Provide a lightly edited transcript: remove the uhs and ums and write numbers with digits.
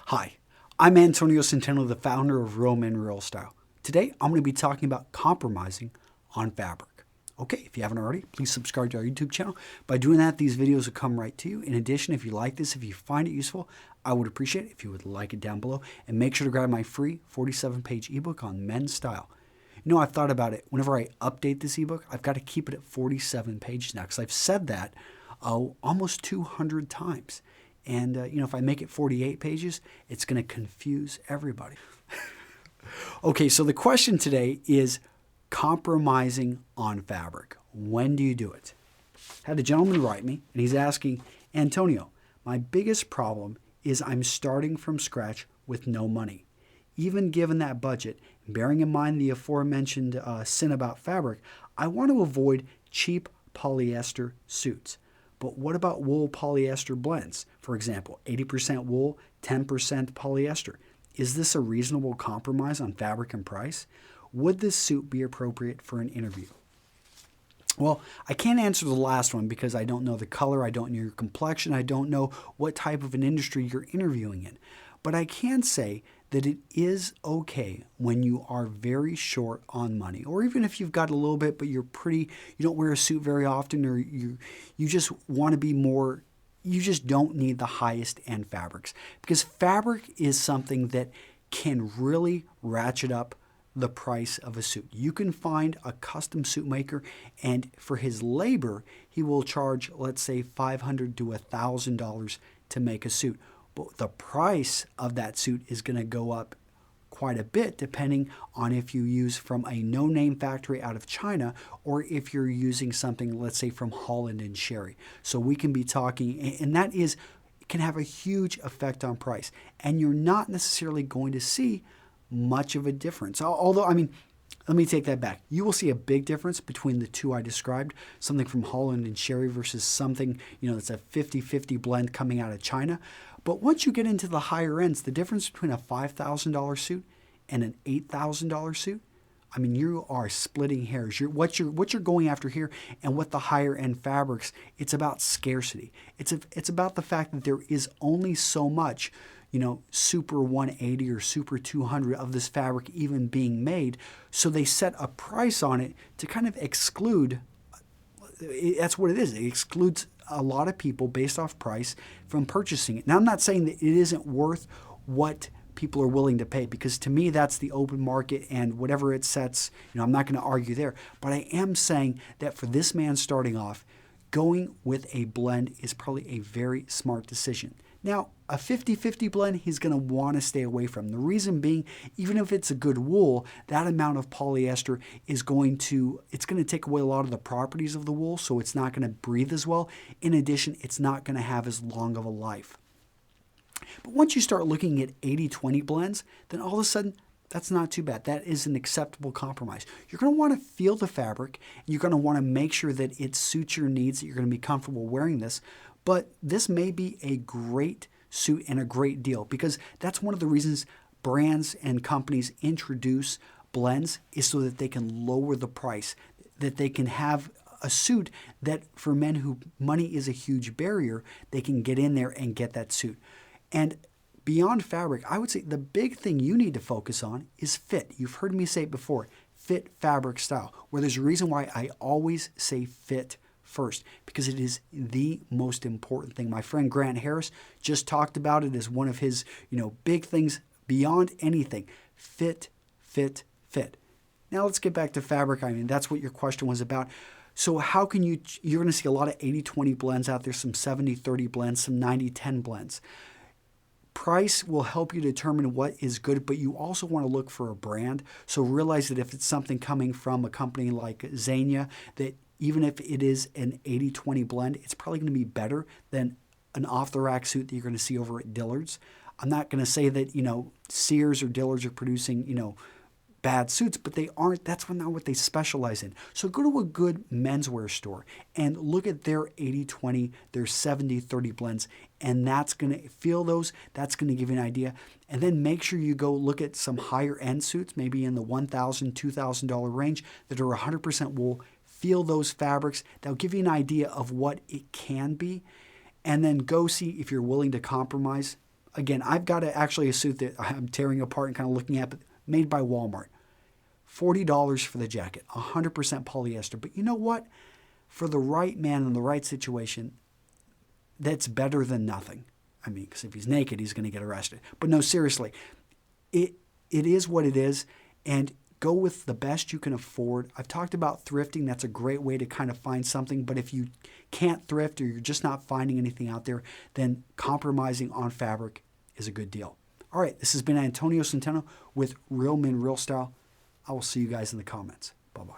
Hi, I'm Antonio Centeno, the founder of Real Men Real Style. Today, I'm going to be talking about compromising on fabric. Okay, if you haven't already, please subscribe to our YouTube channel. By doing that, these videos will come right to you. In addition, if you like this, if you find it useful, I would appreciate it if you would like it down below. And make sure to grab my free 47-page ebook on men's style. You know, I've thought about it. Whenever I update this ebook, I've got to keep it at 47 pages now because I've said that almost 200 times. And, if I make it 48 pages, it's going to confuse everybody. Okay, so the question today is compromising on fabric. When do you do it? I had a gentleman write me, and he's asking, Antonio, my biggest problem is I'm starting from scratch with no money. Even given that budget, bearing in mind the aforementioned sin about fabric, I want to avoid cheap polyester suits. But what about wool polyester blends? For example, 80% wool, 10% polyester. Is this a reasonable compromise on fabric and price? Would this suit be appropriate for an interview? Well, I can't answer the last one because I don't know the color, I don't know your complexion, I don't know what type of an industry you're interviewing in. But I can say that it is okay when you are very short on money, or even if you've got a little bit, but you don't wear a suit very often, or you just want to be more, you just don't need the highest end fabrics. Because fabric is something that can really ratchet up the price of a suit. You can find a custom suit maker, and for his labor, he will charge, let's say, $500 to $1,000 to make a suit. But the price of that suit is going to go up quite a bit depending on if you use from a no-name factory out of China or if you're using something, let's say, from Holland and Sherry. So we can be talking, and that can have a huge effect on price. And you're not necessarily going to see much of a difference. Although, let me take that back. You will see a big difference between the two I described, something from Holland and Sherry versus something, that's a 50-50 blend coming out of China. But once you get into the higher ends, the difference between a $5,000 suit and an $8,000 suit, you are splitting hairs. What you're going after here, and what the higher end fabrics, it's about scarcity. It's about the fact that there is only so much, Super 180 or Super 200 of this fabric even being made. So they set a price on it to kind of exclude. That's what it is. It excludes a lot of people based off price from purchasing it. Now, I'm not saying that it isn't worth what people are willing to pay, because to me, that's the open market, and whatever it sets, I'm not going to argue there. But I am saying that for this man starting off, going with a blend is probably a very smart decision. Now, a 50-50 blend, he's going to want to stay away from. The reason being, even if it's a good wool, that amount of polyester it's going to take away a lot of the properties of the wool, so it's not going to breathe as well. In addition, it's not going to have as long of a life. But once you start looking at 80-20 blends, then all of a sudden, that's not too bad. That is an acceptable compromise. You're going to want to feel the fabric, and you're going to want to make sure that it suits your needs, that you're going to be comfortable wearing this. But this may be a great suit and a great deal, because that's one of the reasons brands and companies introduce blends, is so that they can lower the price, that they can have a suit that for men who money is a huge barrier, they can get in there and get that suit. And beyond fabric, I would say the big thing you need to focus on is fit. You've heard me say it before, fit, fabric, style, where there's a reason why I always say fit first, because it is the most important thing. My friend Grant Harris just talked about it as one of his, big things beyond anything. Fit, fit, fit. Now let's get back to fabric. That's what your question was about. So how can you're going to see a lot of 80-20 blends out there, some 70-30 blends, some 90-10 blends. Price will help you determine what is good, but you also want to look for a brand. So realize that if it's something coming from a company like Zegna, that even if it is an 80-20 blend, it's probably going to be better than an off-the-rack suit that you're going to see over at Dillard's. I'm not going to say that, Sears or Dillard's are producing, bad suits, but they aren't. That's not what they specialize in. So go to a good menswear store and look at their 80-20, their 70-30 blends, and that's going to feel those. That's going to give you an idea. And then make sure you go look at some higher end suits, maybe in the $1,000, $2,000 range, that are 100% wool. Feel those fabrics. That'll give you an idea of what it can be. And then go see if you're willing to compromise Again, I've got actually a suit that I'm tearing apart and kind of looking at, but made by Walmart. $40 for the jacket, 100% polyester. But you know what? For the right man in the right situation, that's better than nothing. I mean, because if he's naked, he's going to get arrested. But no, seriously, it is what it is, and go with the best you can afford. I've talked about thrifting. That's a great way to kind of find something. But if you can't thrift or you're just not finding anything out there, then compromising on fabric is a good deal. All right, this has been Antonio Centeno with Real Men, Real Style. I will see you guys in the comments. Bye-bye.